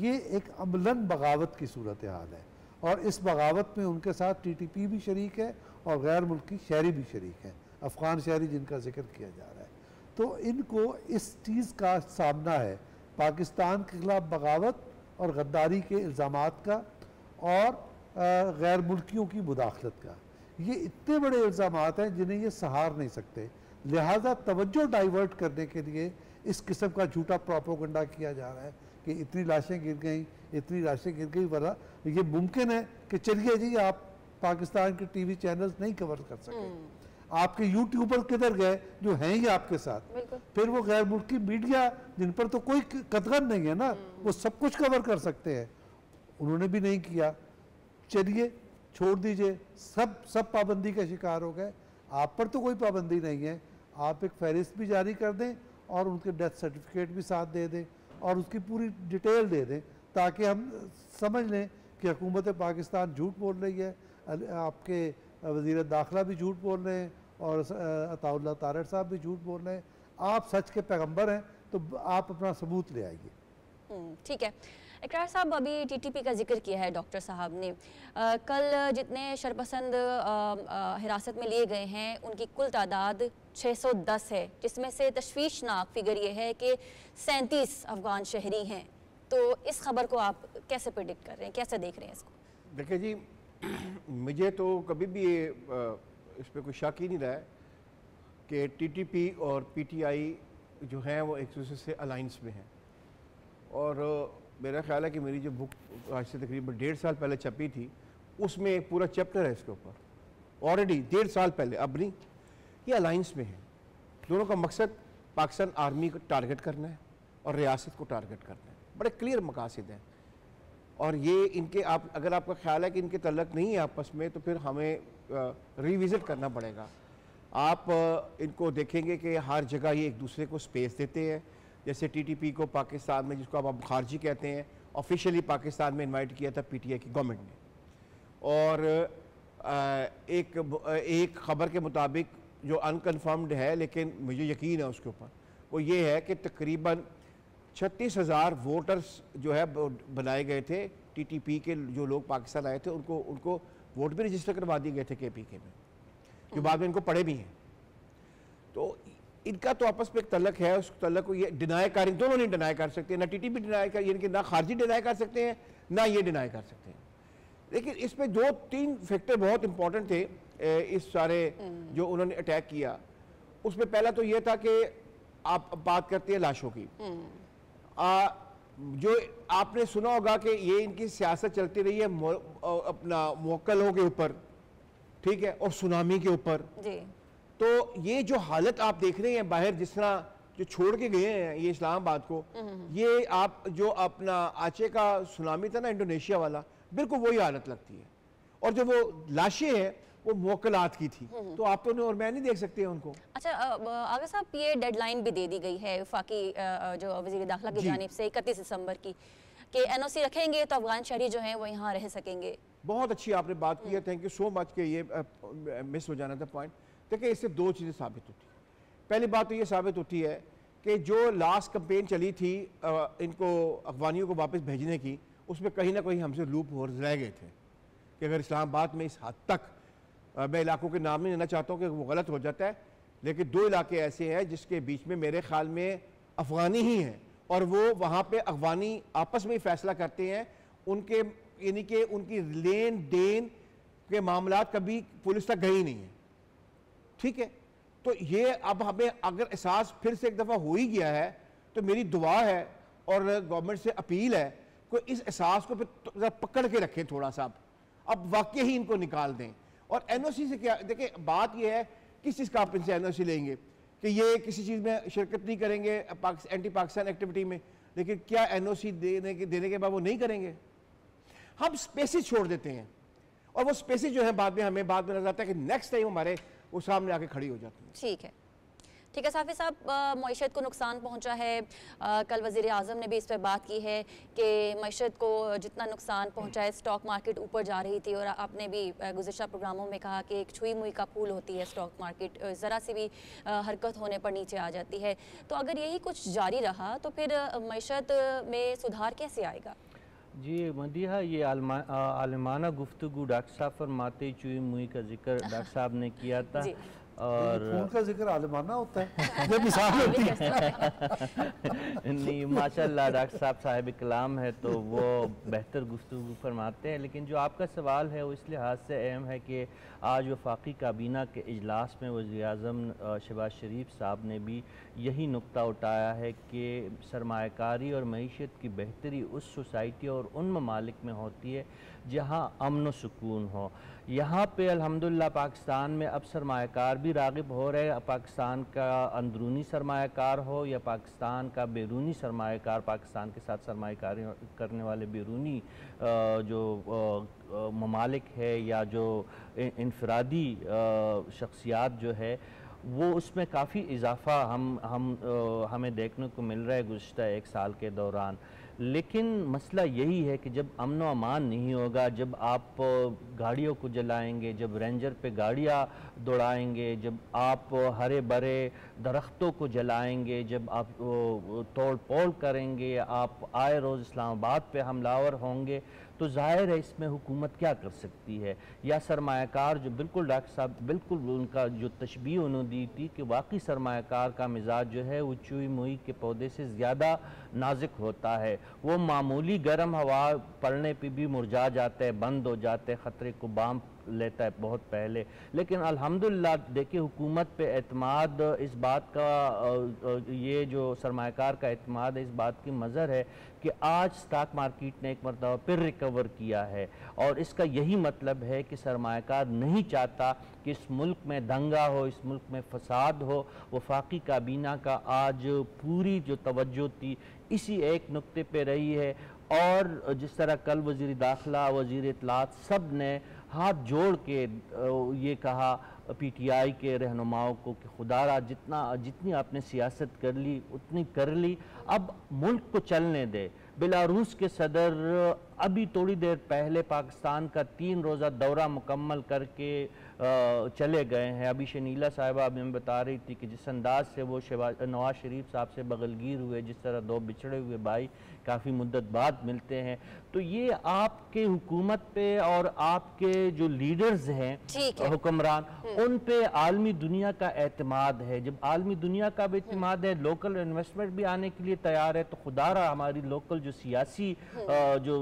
ये एक अमलन बगावत की सूरत हाल है, और इस बगावत में उनके साथ टीटीपी भी शरीक है और गैर मुल्की शहरी भी शरीक हैं, अफ़गान शहरी जिनका जिक्र किया जा रहा है। तो इनको इस चीज़ का सामना है, पाकिस्तान के खिलाफ बगावत और गद्दारी के इल्ज़ामात का और गैर मुल्कियों की मुदाखलत का। ये इतने बड़े इल्ज़ामात हैं जिन्हें ये सहार नहीं सकते, लिहाजा तवज्जो डाइवर्ट करने के लिए इस किस्म का झूठा प्रोपेगेंडा किया जा रहा है कि इतनी लाशें गिर गई, इतनी लाशें गिर गई, वरना ये मुमकिन है कि चलिए जी आप पाकिस्तान के टीवी चैनल्स नहीं कवर कर सके, आपके यूट्यूबर किधर गए जो हैं ही आपके साथ, फिर वो गैर मुल्की मीडिया जिन पर तो कोई कतगन नहीं है ना, वो सब कुछ कवर कर सकते हैं, उन्होंने भी नहीं किया। चलिए छोड़ दीजिए, सब पाबंदी का शिकार हो गए, आप पर तो कोई पाबंदी नहीं है, आप एक फहरिस्त भी जारी कर दें और उनके डेथ सर्टिफिकेट भी साथ दे दें और उसकी पूरी डिटेल दे दें, ताकि हम समझ लें कि हुकूमत पाकिस्तान झूठ बोल रही है, आपके वज़ीर दाखिला भी झूठ बोल रहे हैं और अताउल्लाह तारड़ साहब भी झूठ बोल रहे हैं। आप सच के पैगंबर हैं तो आप अपना सबूत ले आइए। ठीक है इकरार साहब, अभी टीटीपी का जिक्र किया है डॉक्टर साहब ने। कल जितने शरपसंद हिरासत में लिए गए हैं उनकी कुल तादाद 610 है, जिसमें से तशवीशनाक फिगर ये है कि 37 अफगान शहरी हैं। तो इस खबर को आप कैसे प्रेडिक्ट कर रहे हैं, कैसे देख रहे हैं इसको? देखिए जी, मुझे तो कभी भी इस पर कोई शक ही नहीं रहा है कि टीटीपी और पीटीआई जो हैं वो एक दूसरे से अलाइंस में हैं, और मेरा ख्याल है कि मेरी जो बुक आज से तकरीबन 1.5 साल पहले छपी थी उसमें एक पूरा चैप्टर है इसके ऊपर, ऑलरेडी 1.5 साल पहले, अब नहीं, ये अलाइंस में है। दोनों का मकसद पाकिस्तान आर्मी को टारगेट करना है और रियासत को टारगेट करना है, बड़े क्लियर मकासद हैं। और ये इनके आप अगर आपका ख्याल है कि इनके तल्लक नहीं है आपस में, तो फिर हमें रिविज़िट करना पड़ेगा। आप इनको देखेंगे कि हर जगह ये एक दूसरे को स्पेस देते हैं, जैसे टीटीपी को पाकिस्तान में, जिसको आप खारजी कहते हैं, ऑफिशियली पाकिस्तान में इनवाइट किया था पीटीआई की गवर्नमेंट ने, और एक ख़बर के मुताबिक जो अनकन्फर्म्ड है लेकिन मुझे यकीन है उसके ऊपर, वो ये है कि तकरीबन 36,000 वोटर्स जो है बनाए गए थे टीटीपी के, जो लोग पाकिस्तान आए थे उनको वोट भी रजिस्टर करवा दिए गए थे केपीके में, जो बाद में इनको पढ़े भी हैं। तो इनका तो आपस में एक तल्लक है, उस तल्लक को ये डिनाई कर, दोनों नहीं डिनाई कर सकते, ना टीटीपी डिनाई कर, यानी कि ना खारजी डिनाई कर सकते हैं ना ये डिनाई कर सकते हैं। लेकिन इसमें 2-3 फैक्टर बहुत इंपॉर्टेंट थे इस सारे जो उन्होंने अटैक किया। उसमें पहला तो ये था कि आप बात करते हैं लाशों की, जो आपने सुना होगा कि ये इनकी सियासत चलती रही है अपना मोक्कलों के ऊपर, ठीक है, और सुनामी के ऊपर। तो ये जो हालत आप देख रहे हैं बाहर, जिस तरह जो छोड़ के गए हैं ये इस्लामाबाद को, ये आप जो अपना आचे का सुनामी था ना इंडोनेशिया वाला, बिल्कुल वही हालत लगती है। और जो वो लाशें हैं वो मोकलात की थी, तो आप तो और मैं नहीं देख सकते हैं उनको। अच्छा आगे साहब, ये डेडलाइन भी दे दी गई है वफाकी जो वज़ीर दाखिला की जानिब से 31 दिसंबर की, कि एनओसी रखेंगे तो अफगान शहरी जो हैं वो यहाँ रह सकेंगे। बहुत अच्छी आपने बात की है, थैंक यू सो मच। कि ये मिस हो जाना था पॉइंट। देखिए इससे 2 चीज़ें साबित होती हैं। पहली बात तो ये साबित होती है कि जो लास्ट कैंपेन चली थी इनको अफगानियों को वापस भेजने की, उसमें कहीं ना कहीं हमसे लूप होल्स रह गए थे कि अगर इस्लामाबाद में इस हद तक, मैं इलाकों के नाम नहीं लेना चाहता हूँ कि वो गलत हो जाता है, लेकिन 2 इलाके ऐसे हैं जिसके बीच में मेरे ख्याल में अफगानी ही हैं, और वो वहाँ पे अफगानी आपस में ही फैसला करते हैं, उनके यानी कि उनकी लेन देन के मामलात कभी पुलिस तक गई नहीं है, ठीक है। तो ये अब हमें अगर एहसास फिर से एक दफ़ा हो ही गया है तो मेरी दुआ है और गवर्नमेंट से अपील है कि इस एहसास को फिर पकड़ के रखें थोड़ा सा, अब वाकई ही इनको निकाल दें। और एनओसी से क्या, देखिए बात ये है किस चीज़ का आप इनसे एनओसी लेंगे कि ये किसी चीज़ में शिरकत नहीं करेंगे एंटी पाकिस्तान एक्टिविटी में, लेकिन क्या एनओसी देने के बाद वो नहीं करेंगे? हम स्पेसिस छोड़ देते हैं और वो स्पेसिस जो है बाद में नजर आता है कि नेक्स्ट टाइम हमारे वो सामने आके खड़ी हो जाती है। ठीक है साफी साहब, मईशत को नुकसान पहुंचा है। कल वज़ीर आज़म ने भी इस पर बात की है कि मईशत को जितना नुकसान पहुंचा है, स्टॉक मार्केट ऊपर जा रही थी और आपने भी गुज़िश्ता प्रोग्रामों में कहा कि एक छुई मुई का फूल होती है स्टॉक मार्केट, ज़रा सी भी हरकत होने पर नीचे आ जाती है। तो अगर यही कुछ जारी रहा तो फिर मईशत में सुधार कैसे आएगा? जी मदीहा, ये आलमाना गुफ्तगू डॉक्टर साहब फरमाते चुई मुई का जिक्र डॉक्टर साहब ने किया था और खून का जिक्र आलमाना होता है, ये मिसाल होती है। नहीं माशाल्लाह डॉक्टर साहब साहिब कलाम है तो वो बेहतर गुफ्तगू फरमाते हैं। लेकिन जो आपका सवाल है वो इस लिहाज से अहम है कि आज वफाकी काबीना के इजलास में वज़ीर आज़म शहबाज शरीफ साहब ने भी यही नुक्ता उठाया है कि सरमायाकारी और मईशत की बेहतरी उस सोसाइटी और उन ममालिक में होती है जहाँ अमन व सुकून हो। यहाँ पे अल्हम्दुलिल्लाह पाकिस्तान में अब सरमायाकार भी राग़िब हो रहे हैं, पाकिस्तान का अंदरूनी सरमायाकार हो या पाकिस्तान का बैरूनी सरमायाकार, पाकिस्तान के साथ सरमायाकारी करने वाले बैरूनी जो ममालिक है या जो इनफरादी शख्सियात जो है वो उसमें काफ़ी इजाफ़ा हमें देखने को मिल रहा है गुज़िश्ता एक साल के दौरान। लेकिन मसला यही है कि जब अमन व अमान नहीं होगा, जब आप गाड़ियों को जलाएंगे, जब रेंजर पे गाड़ियाँ दौड़ाएंगे, जब आप हरे भरे दरख्तों को जलाएंगे, जब आप तोड़ पोड़ करेंगे, आप आए रोज़ इस्लामाबाद पे हमलावर होंगे, तो ज़ाहिर है इसमें हुकूमत क्या कर सकती है। या सरमायाकार जो बिल्कुल डॉक्टर साहब बिल्कुल उनका जो तशबीह उन्होंने दी थी कि वाकई सरमायाकार का मिजाज जो है वो चुई मुई के पौधे से ज़्यादा नाजुक होता है, वो मामूली गर्म हवा पड़ने पे भी मुरझा जाता है, बंद हो जाते हैं, ख़तरे को बाम लेता है बहुत पहले। लेकिन अल्हम्दुलिल्लाह देखिए हुकूमत पे एतमाद इस बात का, ये जो सरमायाकार का एतमाद है इस बात की मज़र है कि आज स्टॉक मार्केट ने एक मरतबा फिर रिकवर किया है और इसका यही मतलब है कि सरमायाकार नहीं चाहता कि इस मुल्क में दंगा हो, इस मुल्क में फसाद हो। वफाकी काबीना का आज पूरी जो तवज्जो थी इसी एक नुक्ते पे रही है और जिस तरह कल वज़ीर दाखिला, वज़ीर इत्तलात सब ने हाथ जोड़ के ये कहा पीटीआई के रहनुमाओं को कि खुदारा जितनी आपने सियासत कर ली उतनी कर ली, अब मुल्क को चलने दे। बेलारूस के सदर अभी थोड़ी देर पहले पाकिस्तान का 3 रोज़ा दौरा मुकम्मल करके चले गए हैं। अभी शनीला साहिबा हमें बता रही थी कि जिस अंदाज से वो नवाज शरीफ साहब से बगलगीर हुए, जिस तरह 2 बिछड़े हुए भाई काफ़ी मुद्दत बाद मिलते हैं, तो ये आपके हुकूमत पे और आपके जो लीडर्स हैं हुक्मरान उन पे आलमी दुनिया का एतमाद है। जब आलमी दुनिया का भी एतमाद है, लोकल इन्वेस्टमेंट भी आने के लिए तैयार है, तो खुदारा हमारी लोकल जो सियासी जो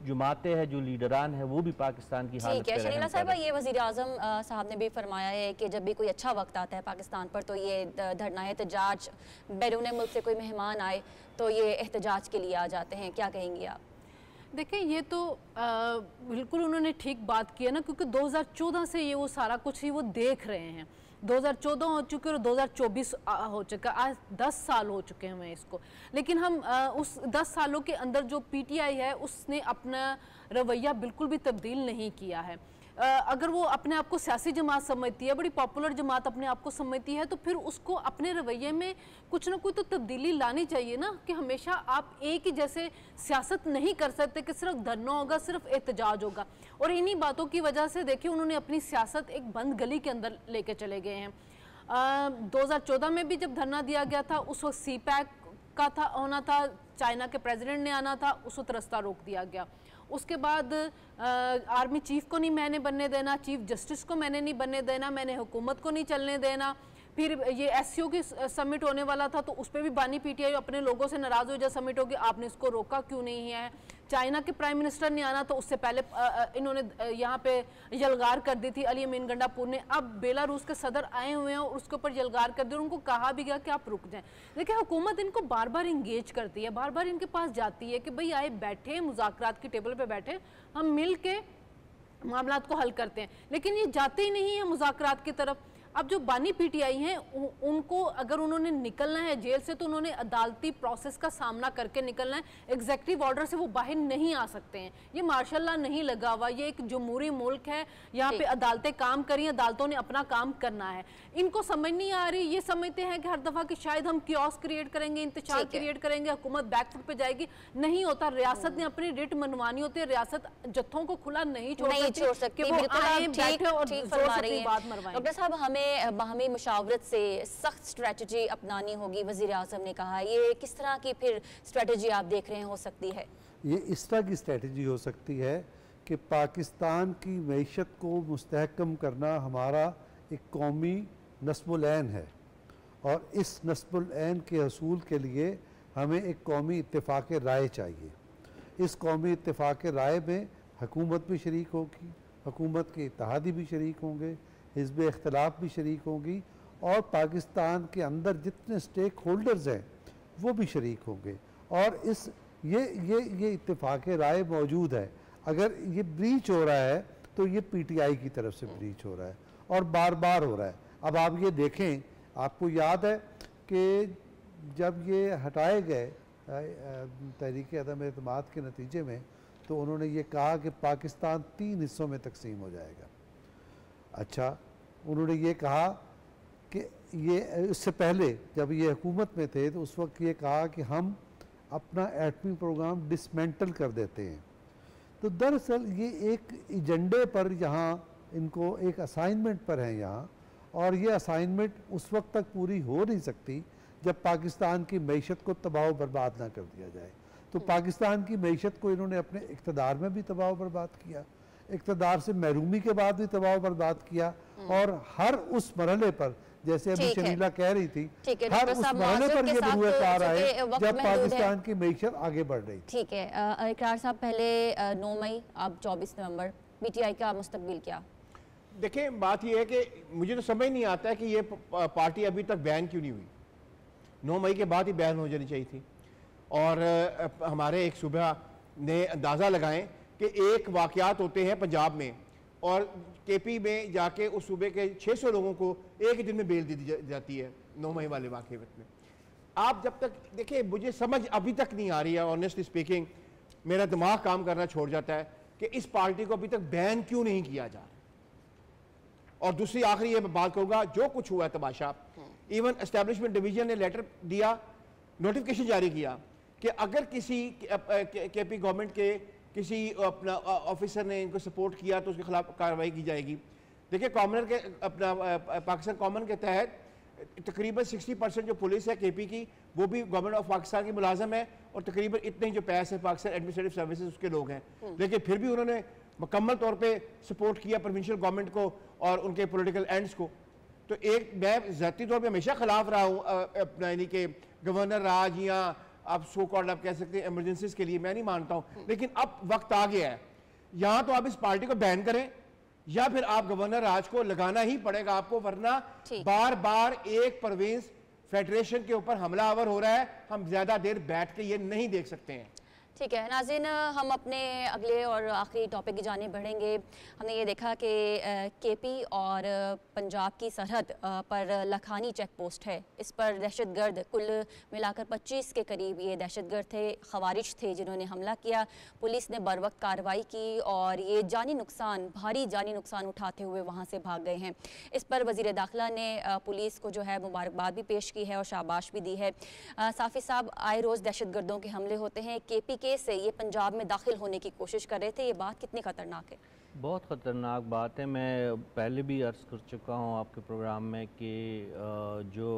जमातें हैं, जो लीडरान हैं, वो भी पाकिस्तान की हालत पे शनीला साहिबा, ये वज़ीर आज़म साहब ने भी फरमाया है कि जब भी कोई अच्छा वक्त आता है पाकिस्तान पर तो ये धरना एहतजाज, बैरून मुल्क से कोई मेहमान आए तो ये एहतजाज के लिए आ जाते हैं, क्या कहेंगी आप? देखिए ये तो बिल्कुल उन्होंने ठीक बात की है ना, क्योंकि 2014 से ये वो सारा कुछ ही वो देख रहे हैं। 2014 हो चुके और 2024 हो चुका, आज 10 साल हो चुके हैं हमें इसको। लेकिन हम उस 10 सालों के अंदर जो पीटीआई है उसने अपना रवैया बिल्कुल भी तब्दील नहीं किया है। अगर वो अपने आप को सियासी जमात समझती है, बड़ी पॉपुलर जमात अपने आप को समझती है, तो फिर उसको अपने रवैये में कुछ ना कुछ तो तब्दीली लानी चाहिए ना, कि हमेशा आप एक ही जैसे सियासत नहीं कर सकते कि सिर्फ धरना होगा, सिर्फ एहतजाज होगा। और इन्हीं बातों की वजह से देखिए उन्होंने अपनी सियासत एक बंद गली के अंदर लेके चले गए हैं। 2014 में भी जब धरना दिया गया था उस वक्त CPEC का होना था, चाइना के प्रेसिडेंट ने आना था, उस वक्त रास्ता रोक दिया गया। उसके बाद आर्मी चीफ को नहीं मैंने बनने देना, चीफ जस्टिस को मैंने नहीं बनने देना, मैंने हुकूमत को नहीं चलने देना। फिर ये SCO की समिट होने वाला था तो उस पर भी बानी पीटीआई अपने लोगों से नाराज़ हो, जब समिट होगी आपने इसको रोका क्यों नहीं है। चाइना के प्राइम मिनिस्टर ने आना तो उससे पहले इन्होंने यहाँ पे यलगार कर दी थी अली अमीन गंडापुर ने। अब बेलारूस के सदर आए हुए हैं और उसके ऊपर यलगार कर दी और उनको कहा भी गया कि आप रुक जाएं। देखिए हुकूमत इनको बार बार इंगेज करती है, बार बार इनके पास जाती है कि भाई आए बैठे मुज़ाकरात की टेबल पे बैठे, हम मिल के मामलात को हल करते हैं, लेकिन ये जाते ही नहीं है मुज़ाकरात की तरफ। अब जो बानी पीटीआई हैं उनको अगर उन्होंने निकलना है जेल से तो उन्होंने अदालती प्रोसेस का सामना करके निकलना है, एग्जेक्टिव ऑर्डर से वो बाहर नहीं आ सकते हैं। ये मार्शल लॉ नहीं लगा हुआ, ये एक जमहूरी मुल्क है, यहाँ पे अदालतें काम करी, अदालतों ने अपना काम करना है। इनको समझ नहीं आ रही, ये समझते हैं कि हर दफा कि शायद हम कियोस्क क्रिएट करेंगे, इंतशार क्रिएट करेंगे, हुकूमत बैकफुट पे जाएगी। नहीं होता, रियासत ने अपनी रिट मनवानी होती है, रियासत जत्थों को खुला नहीं छोड़ सकती कि वो आए बैठे और जोर से अपनी बात मरवाएं। डॉक्टर साहब, हमें बाहमी मुशावरत से सख्त स्ट्रेटजी अपनानी होगी, वज़ीर आज़म ने कहा। ये किस तरह की फिर स्ट्रेटजी आप देख रहे हैं हो सकती है? ये इस तरह की स्ट्रेटजी हो सकती है कि पाकिस्तान की मईशत को मुस्तहकम करना हमारा एक कौमी नस्बुल-ऐन है, और इस नस्बुल-ऐन के हसूल के लिए हमें एक कौमी इत्तेफाक राय चाहिए। इस कौमी इत्तेफाक राय में हुकूमत भी शरीक होगी, हुकूमत के इत्तेहादी भी शरीक होंगे, हिज़्ब इख्तिलाफ भी शरीक होंगी, और पाकिस्तान के अंदर जितने स्टेक होल्डर्स हैं वो भी शरीक होंगे। और इस ये इत्तेफाक राय मौजूद है। अगर ये ब्रीच हो रहा है तो ये पीटीआई की तरफ से ब्रीच हो रहा है और बार बार हो रहा है। अब आप ये देखें, आपको याद है कि जब ये हटाए गए तहरीक अदम एतमाद के नतीजे में, तो उन्होंने ये कहा कि पाकिस्तान 3 हिस्सों में तकसीम हो जाएगा। अच्छा, उन्होंने ये कहा कि ये इससे पहले जब ये हुकूमत में थे तो उस वक्त ये कहा कि हम अपना एटमी प्रोग्राम डिसमेंटल कर देते हैं। तो दरअसल ये एक एजेंडे पर यहाँ इनको एक असाइनमेंट पर है यहाँ, और ये असाइनमेंट उस वक्त तक पूरी हो नहीं सकती जब पाकिस्तान की मईशत को तबाह बर्बाद ना कर दिया जाए। तो पाकिस्तान की मईशत को इन्होंने अपने इक़्तिदार में भी तबाह बर्बाद किया, इक़्तिदार से महरूमी के बाद भी तबाह बर्बाद किया, और हर उस मरहले पर, जैसे अभी शनीला कह रही थी, हर उस मरहले पर ये बुरे कार आए जब पाकिस्तान की मईशत आगे बढ़ रही। ठीक है इकरार साहब, पहले 9 मई अब 24 नवंबर, पीटीआई का मुस्तकबिल क्या? देखें, बात ये है कि मुझे तो समझ नहीं आता है कि ये पार्टी अभी तक बैन क्यों नहीं हुई। 9 मई के बाद ही बैन हो जानी चाहिए थी। और हमारे एक सूबा ने अंदाज़ा लगाएं कि एक वाक़यात होते हैं पंजाब में, और केपी में जाके उस सूबे के 600 लोगों को एक ही दिन में बेल दी जाती है 9 मई वाले वाक़े में। आप जब तक देखिए, मुझे समझ अभी तक नहीं आ रही है, ऑनेस्टली स्पीकिंग मेरा दिमाग काम करना छोड़ जाता है कि इस पार्टी को अभी तक बैन क्यों नहीं किया जा रहा। और दूसरी आखिरी ये बात कहूँगा, जो कुछ हुआ है तमाशा, इवन एस्टेब्लिशमेंट डिवीजन ने लेटर दिया, नोटिफिकेशन जारी किया कि अगर किसी केपी गवर्नमेंट के किसी अपना ऑफिसर ने इनको सपोर्ट किया तो उसके खिलाफ कार्रवाई की जाएगी। देखिए, कॉमनर के अपना पाकिस्तान कॉमन के तहत तकरीबन 60% जो पुलिस है केपी की, वो भी गवर्नमेंट ऑफ पाकिस्तान की मुलाजम है, और तकरीबन इतने ही जो पैसे पाकिस्तान एडमिनिस्ट्रेटिव सर्विसेज उसके लोग हैं। लेकिन फिर भी उन्होंने मुकम्मल तौर पे सपोर्ट किया प्रोविंशियल गवर्नमेंट को और उनके पॉलिटिकल एंड्स को। तो एक मैं ज़ाती तौर पे हमेशा खिलाफ रहा हूँ अपना, यानी कि गवर्नर राज या आप सो कॉल्ड आप कह सकते हैं इमरजेंसीज के लिए, मैं नहीं मानता हूँ। लेकिन अब वक्त आ गया है, यहाँ तो आप इस पार्टी को बैन करें या फिर आप गवर्नर राज को लगाना ही पड़ेगा आपको, वरना बार बार एक प्रोविंस फेडरेशन के ऊपर हमलावर हो रहा है। हम ज्यादा देर बैठ के ये नहीं देख सकते हैं। ठीक है नाज़रीन, हम अपने अगले और आखिरी टॉपिक की जाने बढ़ेंगे। हमने ये देखा कि केपी और पंजाब की सरहद पर लखानी चेक पोस्ट है, इस पर दहशतगर्द कुल मिलाकर 25 के करीब ये दहशतगर्द थे, खवारिज थे जिन्होंने हमला किया। पुलिस ने बर वक्त कार्रवाई की और ये जानी नुकसान, भारी जानी नुकसान उठाते हुए वहाँ से भाग गए हैं। इस पर वज़ीर दाखिला ने पुलिस को जो है मुबारकबाद भी पेश की है और शाबाश भी दी है। साफ़ी साहब, आए रोज़ दहशतगर्दों के हमले होते हैं, केपी से ये पंजाब में दाखिल होने की कोशिश कर रहे थे, ये बात कितनी ख़तरनाक है? बहुत ख़तरनाक बात है। मैं पहले भी अर्ज़ कर चुका हूँ आपके प्रोग्राम में कि जो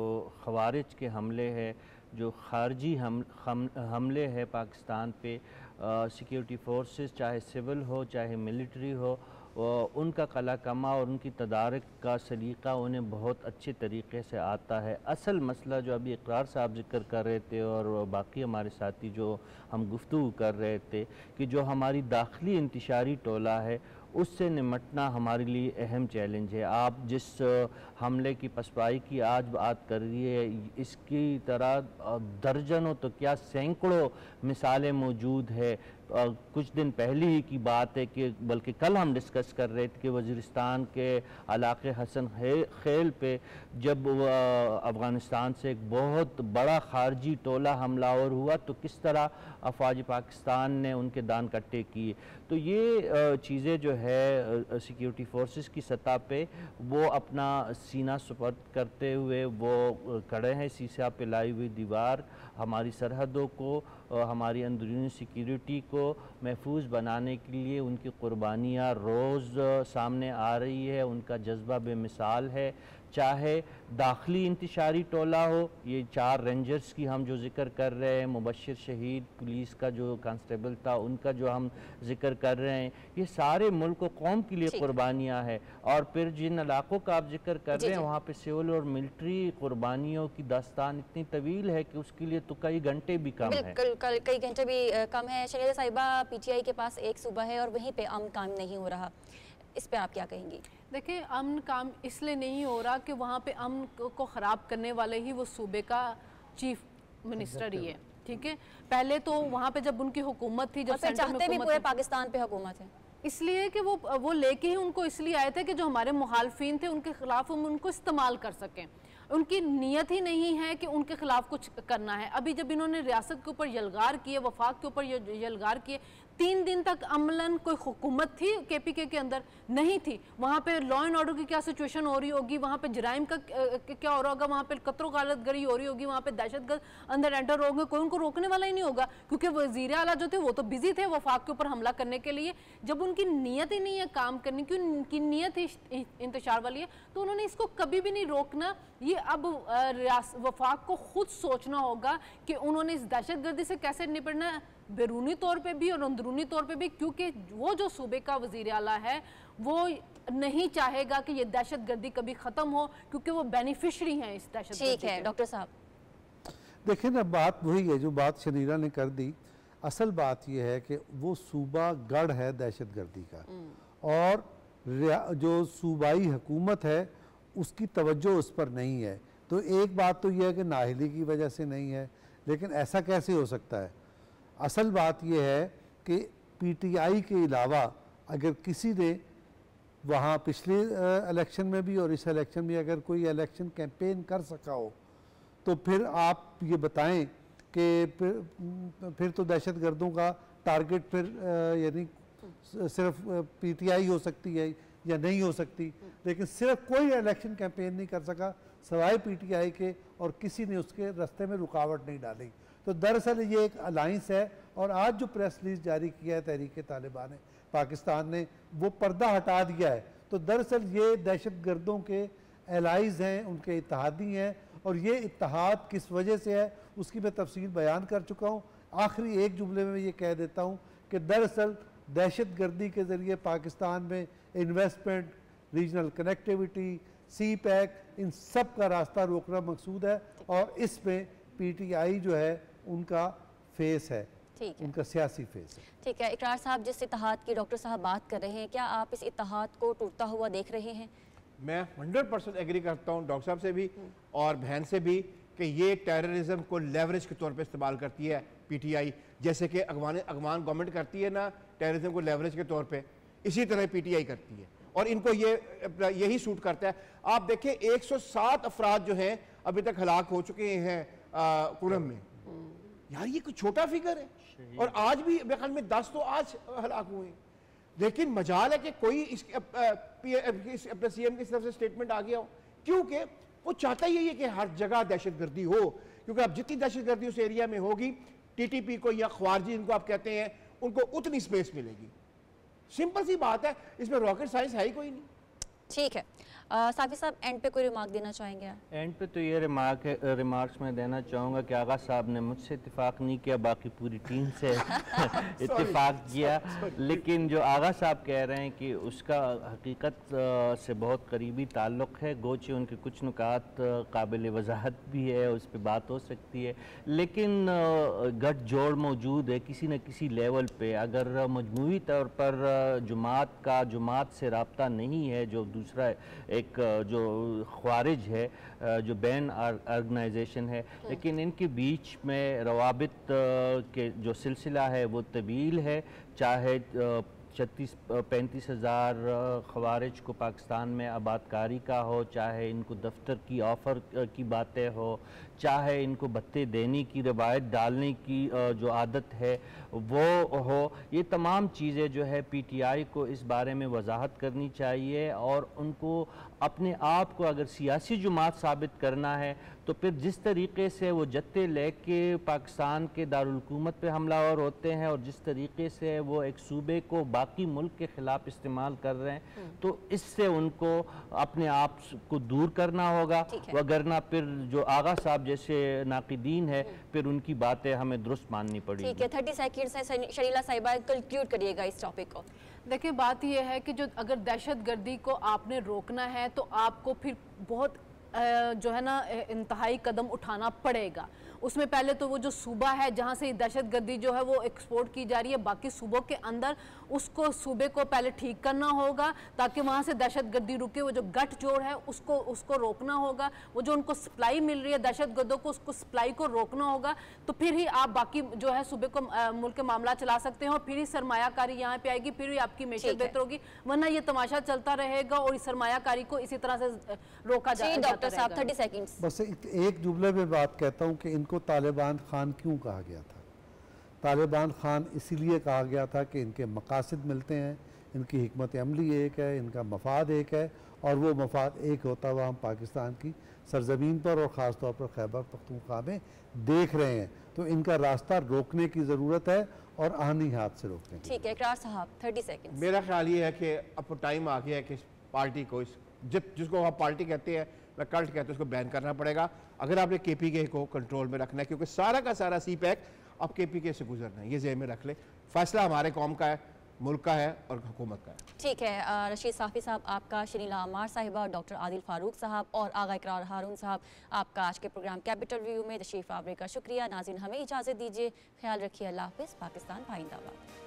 खवारिज के हमले हैं, जो खारजी हमले हैं पाकिस्तान पे, सिक्योरिटी फोर्सेस चाहे सिविल हो चाहे मिलिट्री हो, उनका कला कमा और उनकी तदारक का सलीक़ा उन्हें बहुत अच्छे तरीके से आता है। असल मसला जो अभी इकरार साहब जिक्र कर रहे थे और बाकी हमारे साथी जो हम गुफ्तगू कर रहे थे कि जो हमारी दाखिली इंतशारी टोला है उससे निमटना हमारे लिए अहम चैलेंज है। आप जिस हमले की पसपाई की आज बात कर रही है, इसकी तरह दर्जनों तो क्या सैकड़ों मिसालें मौजूद है। कुछ दिन पहले ही की बात है कि बल्कि कल हम डिस्कस कर रहे थे कि वज़ीरिस्तान के इलाके हसन खेल पे जब अफ़गानिस्तान से एक बहुत बड़ा खारजी टोला हमलावर हुआ तो किस तरह अफवाज पाकिस्तान ने उनके दान कट्टे किए। तो ये चीज़ें जो है सिक्योरिटी फोर्सेस की सतह पे वो अपना सीना सुपर्द करते हुए वो खड़े हैं। सीसा पे लाई हुई दीवार हमारी सरहदों को, हमारी अंदरूनी सिक्योरिटी को महफूज बनाने के लिए उनकी कुर्बानियाँ रोज़ सामने आ रही है। उनका जज्बा बेमिसाल है। चाहे दाखिली इंतशारी टोला हो, ये 4 रेंजर्स की हम जो जिक्र कर रहे हैं, मुबश्शिर शहीद, पुलिस का जो कांस्टेबल था उनका जो हम जिक्र कर रहे हैं, ये सारे मुल्क व कौम के लिए कुर्बानियाँ हैं। और फिर जिन इलाकों का आप जिक्र कर रहे हैं वहाँ पे सिविल और मिलिट्री कुर्बानियों की दास्तान इतनी तवील है कि उसके लिए तो कई घंटे भी कम है। कई घंटे भी कम है। शनीदा साहिबा, PTI के पास एक सूबा है और वहीं पे अमन काम नहीं हो रहा, इस पे आप क्या कहेंगी? देखिए, अमन काम इसलिए नहीं हो रहा कि वहाँ पे अमन को ख़राब करने वाले ही वो सूबे का चीफ मिनिस्टर ही है। ठीक है, पहले तो वहाँ पे जब उनकी हुकूमत थी, जब चाहते भी पूरे पाकिस्तान पे हुकूमत है, इसलिए कि वो लेके ही उनको इसलिए आए थे कि जो हमारे मुखालफिन थे उनके खिलाफ हम उनको इस्तेमाल कर सकें। उनकी नीयत ही नहीं है कि उनके खिलाफ कुछ करना है। अभी जब इन्होंने रियासत के ऊपर यलगार किए, वफाक के ऊपर यलगार किए, 3 दिन तक अमलन कोई हुकूमत थी KPK के अंदर नहीं थी। वहाँ पे लॉ एंड ऑर्डर की क्या सिचुएशन हो रही होगी, वहाँ पे जराइम का क्या हो रहा होगा, वहाँ पे कत्लो गालत गरी हो रही होगी, वहाँ पे दहशतगर्द अंदर एंटर होंगे, कोई उनको रोकने वाला ही नहीं होगा क्योंकि वज़ीर आला जो थे वो तो बिजी थे वफाक के ऊपर हमला करने के लिए। जब उनकी नीयत ही नहीं है काम करने की, उनकी नीयत ही इंतशार वाली है, तो उन्होंने इसको कभी भी नहीं रोकना। ये अब वफाक को खुद सोचना होगा कि उन्होंने इस दहशतगर्दी से कैसे निपटना है, बैरूनी तौर पे भी और अंदरूनी तौर पे भी, क्योंकि वो जो सूबे का वज़ीर आला है वो नहीं चाहेगा कि ये दहशतगर्दी कभी ख़त्म हो, क्योंकि वो बेनिफिशरी हैं इस दहशतगर्दी। ठीक है डॉक्टर साहब, देखिए ना, बात वही है जो बात शनीरा ने कर दी। असल बात यह है कि वो सूबा गढ़ है दहशतगर्दी का, और जो सूबाई हुकूमत है उसकी तवज्जो उस पर नहीं है। तो एक बात तो यह है कि नाअहली की वजह से नहीं है, लेकिन ऐसा कैसे हो सकता है? असल बात यह है कि PTI के अलावा अगर किसी ने वहाँ पिछले इलेक्शन में भी और इस इलेक्शन में अगर कोई इलेक्शन कैंपेन कर सका हो, तो फिर आप ये बताएं कि फिर तो दहशतगर्दों का टारगेट फिर यानी सिर्फ PTI हो सकती है या नहीं हो सकती, लेकिन सिर्फ कोई इलेक्शन कैंपेन नहीं कर सका सवाए PTI के, और किसी ने उसके रास्ते में रुकावट नहीं डाली। तो दरअसल ये एक अलाइंस है, और आज जो प्रेस रिलीज जारी किया है तहरीक तालिबान ने, पाकिस्तान ने, वो पर्दा हटा दिया है। तो दरअसल ये दहशतगर्दों के एलाइज हैं, उनके इत्तेहादी हैं, और ये इत्तेहाद किस वजह से है उसकी मैं तफसील बयान कर चुका हूँ। आखिरी एक जुमले में ये कह देता हूँ कि दरअसल दहशतगर्दी के ज़रिए पाकिस्तान में इन्वेस्टमेंट, रीजनल कनेक्टिविटी, CPEC, इन सब का रास्ता रोकना मकसूद है, और इसमें PTI जो है उनका फेस है, उनका सियासी फेस है। ठीक है इकरार साहब, जिस इत्तेहाद की डॉक्टर साहब बात कर रहे हैं, क्या आप इस इत्तेहाद को टूटता हुआ देख रहे हैं? मैं 100% एग्री करता हूँ डॉक्टर साहब से भी और बहन से भी कि ये टेररिज्म को लेवरेज के तौर पे इस्तेमाल करती है PTI, जैसे कि अफगान गवर्नमेंट करती है ना टेररिज्म को लेवरेज के तौर पे, इसी तरह PTI करती है, और इनको यही सूट करता है। आप देखें 107 अफराद जो हैं अभी तक हलाक हो चुके हैं कुरम में। यार ये कोई छोटा फिगर है, और आज भी मेरे ख्याल में 10 तो आज हलाक हुए हैं। लेकिन मजाल है कि कोई अपने CM की तरफ से स्टेटमेंट आ गया हो, क्योंकि वो चाहता ही है कि हर जगह दहशतगर्दी हो, क्योंकि अब जितनी दहशतगर्दी उस एरिया में होगी, TTP को या ख्वारजी इनको आप कहते हैं, उनको उतनी स्पेस मिलेगी। सिंपल सी बात है, इसमें रॉकेट साइंस है ही कोई नहीं। ठीक है, साफी साहब एंड पे कोई रिमार्क देना चाहेंगे? एंड पे तो ये रिमार्क्स में देना चाहूँगा कि आगा साहब ने मुझसे इत्तेफाक नहीं किया, बाकी पूरी टीम से इत्तेफाक किया, लेकिन जो आगा साहब कह रहे हैं कि उसका हकीकत से बहुत करीबी ताल्लुक़ है, गोचे उनके कुछ नुकात काबिल वजाहत भी है, उस पर बात हो सकती है, लेकिन गठ जोड़ मौजूद है किसी न किसी लेवल पे। अगर मजमूई तौर पर जुमात से रब्ता नहीं है, जो दूसरा एक जो ख्वारिज है, जो बैन ऑर्गेनाइजेशन है, लेकिन इनके बीच में रवाबित के जो सिलसिला है वो तवील है। चाहे 36-35 हज़ार ख़वारिज को पाकिस्तान में आबादकारी का हो, चाहे इनको दफ्तर की ऑफ़र की बातें हो, चाहे इनको भत्ते देने की रवायत डालने की जो आदत है वो हो, ये तमाम चीज़ें जो है PTI को इस बारे में वजाहत करनी चाहिए और उनको अपने आप को अगर सियासी जुमात साबित करना है तो फिर जिस तरीके से वो जत्ते लेके पाकिस्तान के दारुल हुकूमत पे हमलावर होते हैं और जिस तरीके से वो एक सूबे को बाकी मुल्क के ख़िलाफ़ इस्तेमाल कर रहे हैं, तो इससे उनको अपने आप को दूर करना होगा, वगरना फिर जो आगा साहब जैसे नाक़िदीन है फिर उनकी बातें हमें दुरुस्त माननी पड़ेगी। ठीक है, 30 सेकंड से शरीला साहिबा कंक्लूड करिएगा इस टॉपिक को। देखिए, बात यह है कि जो अगर दहशतगर्दी को आपने रोकना है तो आपको फिर बहुत जो है ना इंतहाई कदम उठाना पड़ेगा। उसमें पहले तो वो जो सूबा है जहाँ से दहशतगर्दी जो है वो एक्सपोर्ट की जा रही है बाकी सूबों के अंदर, उसको सूबे को पहले ठीक करना होगा ताकि वहाँ से दहशतगर्दी रुके। वो जो गठ जोड़ है उसको रोकना होगा। वो जो उनको सप्लाई मिल रही है दहशतगर्दों को, उसको सप्लाई को रोकना होगा, तो फिर ही आप बाकी जो है सूबे को मुल्क के मामला चला सकते हैं और फिर ही सरमायाकारी यहाँ पे आएगी, फिर ही आपकी मैशत बेहतर होगी। वरना ये तमाशा चलता रहेगा और इस सरमायाकारी को इसी तरह से रोका जाएगा। डॉक्टर साहब 30 सेकंड्स। बस एक जुमले में बात कहता हूँ कि इनको तालिबान खान क्यों कहा गया था। तालिबान खान इसीलिए कहा गया था कि इनके मकासद मिलते हैं, इनकी हिकमत अमली एक है, इनका मफाद एक है और वो मफाद एक होता हुआ हम पाकिस्तान की सरजमीन पर और ख़ास तौर पर खैबर पख्तूनख्वा में देख रहे हैं। तो इनका रास्ता रोकने की ज़रूरत है और आनी हाथ से रोकने की। ठीक है, इकरार साहब 30 सेकंड। मेरा ख्याल ये है कि अब टाइम आ गया है कि पार्टी को जिसको आप पार्टी कहते हैं या कल्ट कहते हैं उसको बैन करना पड़ेगा अगर आपने KPK को कंट्रोल में रखना है, क्योंकि सारा का सारा CPAC अब KPK से गुजरना है। ये ज़हन में रख ले, फैसला हमारे कौम का है, मुल्क का है और हुकूमत का है। ठीक है, रशीद साफ़ी साहब आपका, शरीला अमार साहिबा, डॉक्टर आदिल फारूक साहब और आगा इकरार हारून साहब आपका आज के प्रोग्राम कैपिटल व्यू में तशरीफ़ आवरे का शुक्रिया। नाज़रीन, हमें इजाज़त दीजिए, ख्याल रखिए, अल्लाह हाफ़िज़। पाकिस्तान जिंदाबाद।